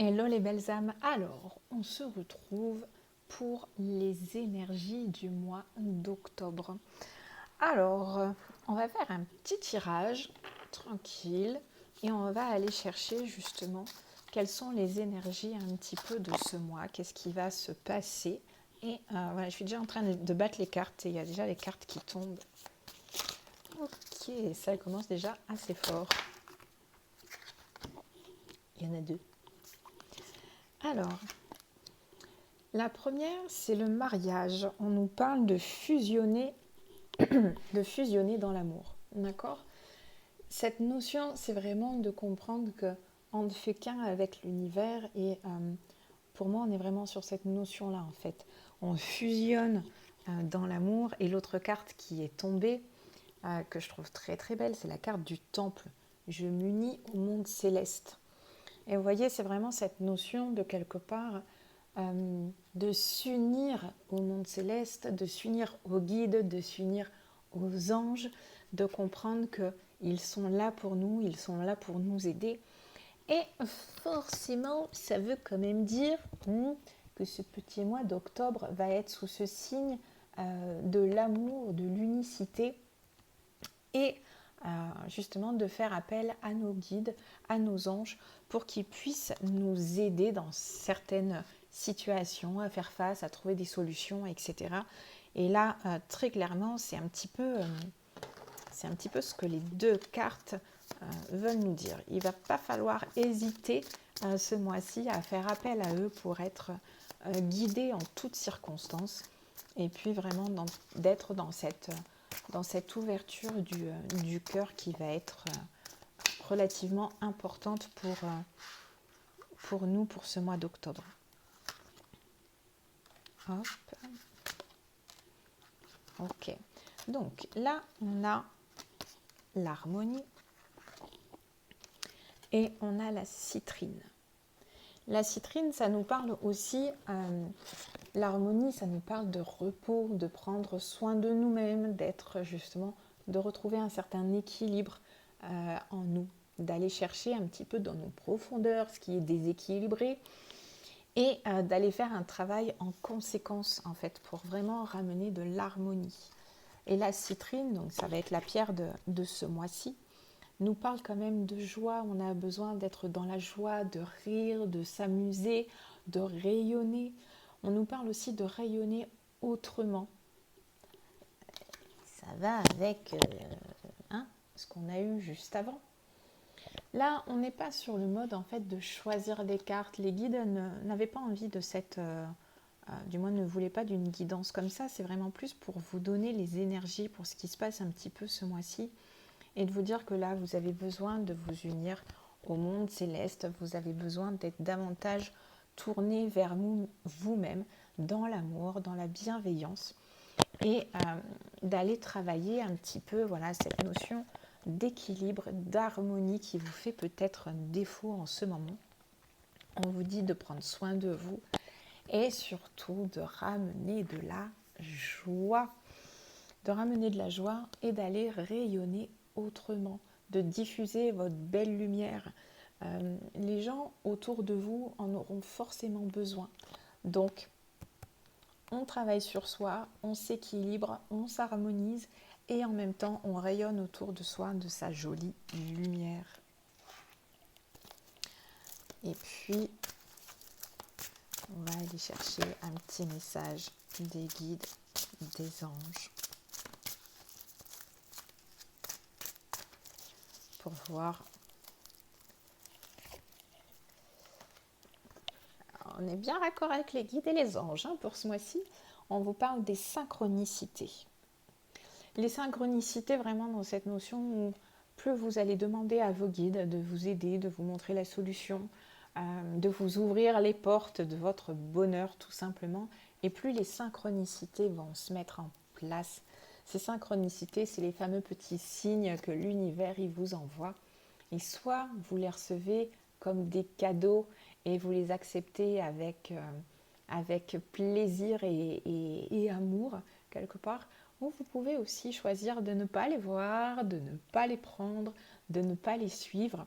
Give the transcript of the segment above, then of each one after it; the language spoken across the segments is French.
Hello les belles âmes, alors on se retrouve pour les énergies du mois d'octobre. Alors, on va faire un petit tirage tranquille et on va aller chercher justement quelles sont les énergies un petit peu de ce mois, qu'est-ce qui va se passer. Et voilà, je suis déjà en train de battre les cartes et il y a déjà les cartes qui tombent. Ok, ça commence déjà assez fort. Il y en a deux. Alors, la première, c'est le mariage. On nous parle de fusionner dans l'amour. D'accord ? Cette notion, c'est vraiment de comprendre qu'on ne fait qu'un avec l'univers et pour moi, on est vraiment sur cette notion-là en fait. On fusionne dans l'amour et l'autre carte qui est tombée, que je trouve très très belle, c'est la carte du temple. Je m'unis au monde céleste. Et vous voyez, c'est vraiment cette notion de quelque part de s'unir au monde céleste, de s'unir aux guides, de s'unir aux anges, de comprendre qu'ils sont là pour nous, ils sont là pour nous aider. Et forcément, ça veut quand même dire que ce petit mois d'octobre va être sous ce signe de l'amour, de l'unicité et justement de faire appel à nos guides, à nos anges, pour qu'ils puissent nous aider dans certaines situations, à faire face, à trouver des solutions, etc. Et là, très clairement, c'est un petit peu ce que les deux cartes veulent nous dire. Il ne va pas falloir hésiter ce mois-ci à faire appel à eux pour être guidés en toutes circonstances et puis vraiment d'être dans cette ouverture du cœur qui va être relativement importante pour nous pour ce mois d'octobre. Hop. Ok. Donc là, on a l'harmonie et on a la citrine. La citrine, ça nous parle aussi, l'harmonie, ça nous parle de repos, de prendre soin de nous-mêmes, d'être justement, de retrouver un certain équilibre en nous, d'aller chercher un petit peu dans nos profondeurs ce qui est déséquilibré et d'aller faire un travail en conséquence en fait pour vraiment ramener de l'harmonie. Et la citrine, donc ça va être la pierre de ce mois-ci, nous parle quand même de joie. On a besoin d'être dans la joie, de rire, de s'amuser, de rayonner. On nous parle aussi de rayonner autrement. Ça va avec ce qu'on a eu juste avant. Là, on n'est pas sur le mode en fait de choisir des cartes. Les guides n'avaient pas envie de du moins ne voulaient pas d'une guidance comme ça. C'est vraiment plus pour vous donner les énergies pour ce qui se passe un petit peu ce mois-ci et de vous dire que là, vous avez besoin de vous unir au monde céleste. Vous avez besoin d'être davantage tourné vers vous-même, dans l'amour, dans la bienveillance et d'aller travailler un petit peu cette notion d'équilibre, d'harmonie qui vous fait peut-être un défaut en ce moment. On vous dit de prendre soin de vous et surtout de ramener de la joie. De ramener de la joie et d'aller rayonner autrement, de diffuser votre belle lumière. Les gens autour de vous en auront forcément besoin. Donc, on travaille sur soi, on s'équilibre, on s'harmonise et en même temps, on rayonne autour de soi de sa jolie lumière. Et puis, on va aller chercher un petit message des guides, des anges, pour voir. On est bien raccord avec les guides et les anges pour ce mois-ci. On vous parle des synchronicités. Les synchronicités, vraiment dans cette notion où plus vous allez demander à vos guides de vous aider, de vous montrer la solution, de vous ouvrir les portes de votre bonheur tout simplement, et plus les synchronicités vont se mettre en place. Ces synchronicités, c'est les fameux petits signes que l'univers il vous envoie. Et soit vous les recevez comme des cadeaux et vous les acceptez avec plaisir et amour quelque part, ou vous pouvez aussi choisir de ne pas les voir, de ne pas les prendre, de ne pas les suivre.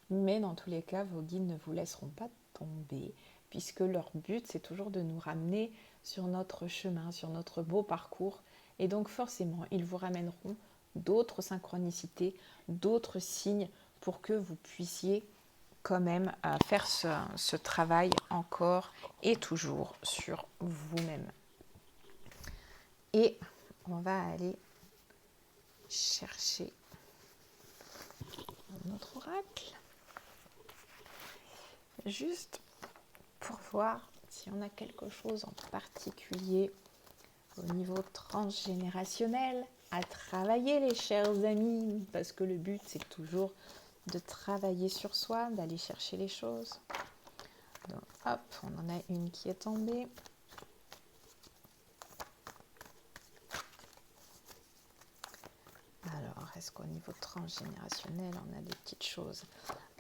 Mais dans tous les cas, vos guides ne vous laisseront pas tomber, puisque leur but, c'est toujours de nous ramener sur notre chemin, sur notre beau parcours. Et donc forcément, ils vous ramèneront d'autres synchronicités, d'autres signes pour que vous puissiez quand même faire ce travail encore et toujours sur vous-même. Et on va aller chercher notre oracle, juste pour voir si on a quelque chose en particulier au niveau transgénérationnel à travailler, les chers amis, parce que le but c'est toujours de travailler sur soi, d'aller chercher les choses. Donc hop, on en a une qui est tombée. Alors, est-ce qu'au niveau transgénérationnel, on a des petites choses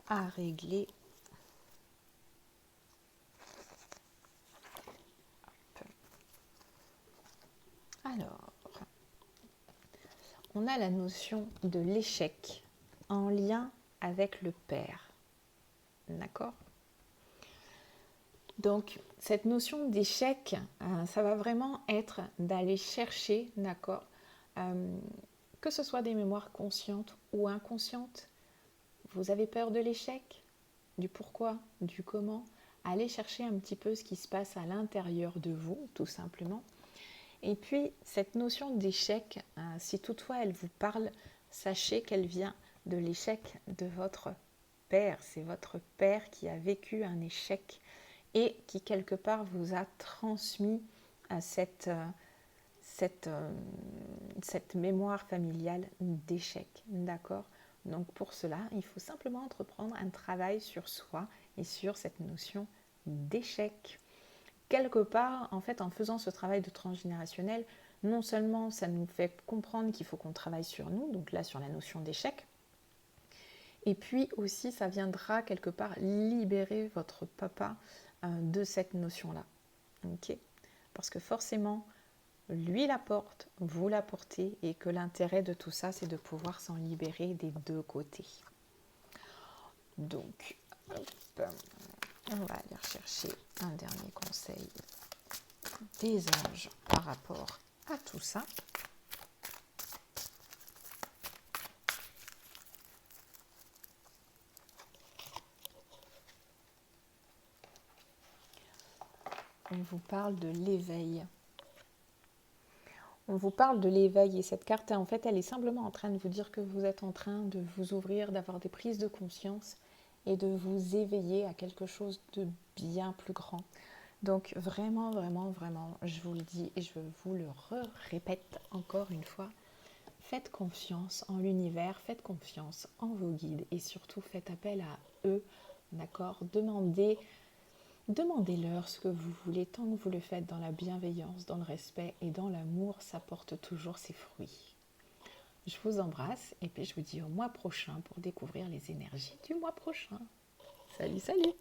à régler? Hop. Alors, on a la notion de l'échec en lien avec le père. D'accord? Donc, cette notion d'échec, ça va vraiment être d'aller chercher, d'accord, que ce soit des mémoires conscientes ou inconscientes. Vous avez peur de l'échec, du pourquoi, du comment. Allez chercher un petit peu ce qui se passe à l'intérieur de vous, tout simplement. Et puis, cette notion d'échec, si toutefois elle vous parle, sachez qu'elle vient de l'échec de votre père. C'est votre père qui a vécu un échec et qui, quelque part, vous a transmis cette mémoire familiale d'échec. D'accord? Donc, pour cela, il faut simplement entreprendre un travail sur soi et sur cette notion d'échec. Quelque part, en fait, en faisant ce travail de transgénérationnel, non seulement ça nous fait comprendre qu'il faut qu'on travaille sur nous, donc là sur la notion d'échec, et puis aussi ça viendra quelque part libérer votre papa de cette notion-là. Okay? Parce que forcément, lui la porte, vous la portez, et que l'intérêt de tout ça, c'est de pouvoir s'en libérer des deux côtés. Donc, hop, on va aller rechercher un dernier conseil des anges par rapport à tout ça. On vous parle de l'éveil. On vous parle de l'éveil, et cette carte, en fait, elle est simplement en train de vous dire que vous êtes en train de vous ouvrir, d'avoir des prises de conscience et de vous éveiller à quelque chose de bien plus grand. Donc vraiment, vraiment, vraiment, je vous le dis et je vous le répète encore une fois, faites confiance en l'univers, faites confiance en vos guides et surtout faites appel à eux, d'accord? Demandez-leur ce que vous voulez, tant que vous le faites dans la bienveillance, dans le respect et dans l'amour, ça porte toujours ses fruits. Je vous embrasse et puis je vous dis au mois prochain pour découvrir les énergies du mois prochain. Salut, salut!